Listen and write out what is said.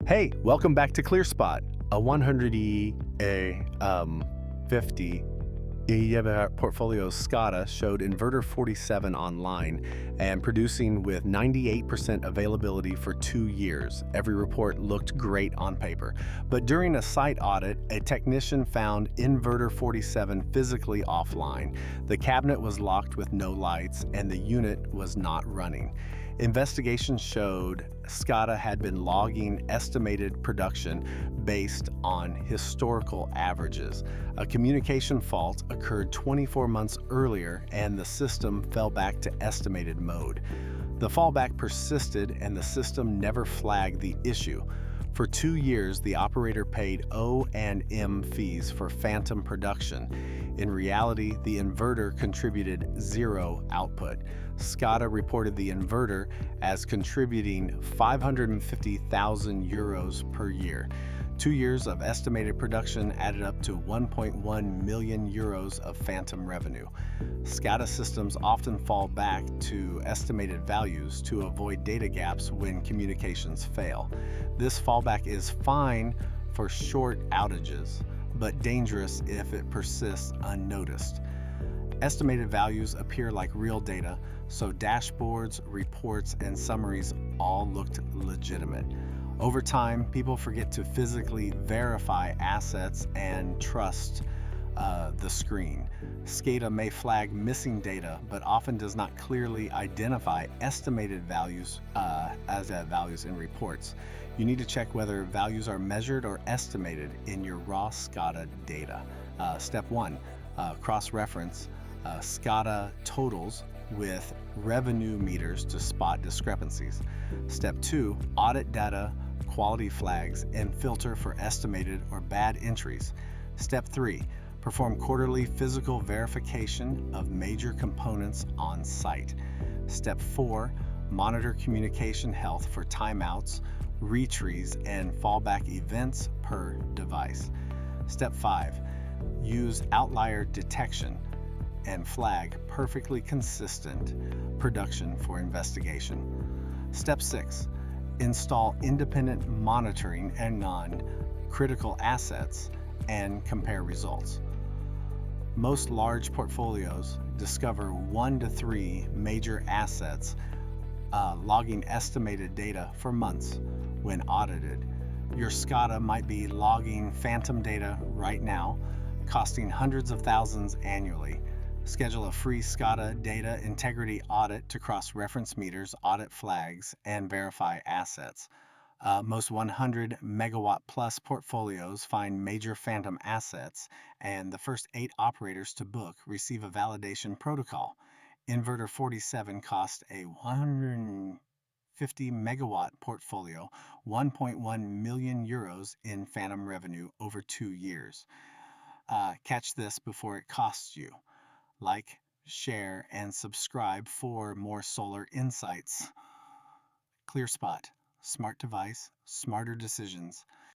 Hey, welcome back to ClearSpot, a 100E, a 50 portfolio SCADA showed inverter 47 online and producing with 98% availability for 2 years. Every report looked great on paper, but during a site audit, a technician found inverter 47 physically offline. The cabinet was locked with no lights and the unit was not running. Investigations showed SCADA had been logging estimated production based on historical averages. A communication fault occurred 24 months earlier and the system fell back to estimated mode. The fallback persisted and the system never flagged the issue. For 2 years, the operator paid O&M fees for phantom production. In reality, the inverter contributed zero output. SCADA reported the inverter as contributing 550,000 euros per year. 2 years of estimated production added up to 1.1 million euros of phantom revenue. SCADA systems often fall back to estimated values to avoid data gaps when communications fail. This fallback is fine for short outages, but dangerous if it persists unnoticed. Estimated values appear like real data, so dashboards, reports, and summaries all looked legitimate. Over time, people forget to physically verify assets and trust the screen. SCADA may flag missing data, but often does not clearly identify estimated values as values in reports. You need to check whether values are measured or estimated in your raw SCADA data. Step 1, cross-reference SCADA totals with revenue meters to spot discrepancies. Step 2, audit data, quality flags, and filter for estimated or bad entries. Step 3, perform quarterly physical verification of major components on site. Step 4, monitor communication health for timeouts, retries, and fallback events per device. Step 5, use outlier detection and flag perfectly consistent production for investigation. Step 6, install independent monitoring and non-critical assets and compare results. Most large portfolios discover 1 to 3 major assets logging estimated data for months when audited. Your SCADA might be logging phantom data right now, costing hundreds of thousands annually. Schedule a free SCADA data integrity audit to cross-reference meters, audit flags, and verify assets. Most 100 megawatt plus portfolios find major phantom assets, and the first 8 operators to book receive a validation protocol. Inverter 47 cost a 150 megawatt portfolio 1.1 million euros in phantom revenue over 2 years. Catch this before it costs you. Like, share, and subscribe for more solar insights. ClearSpot, smart device, smarter decisions.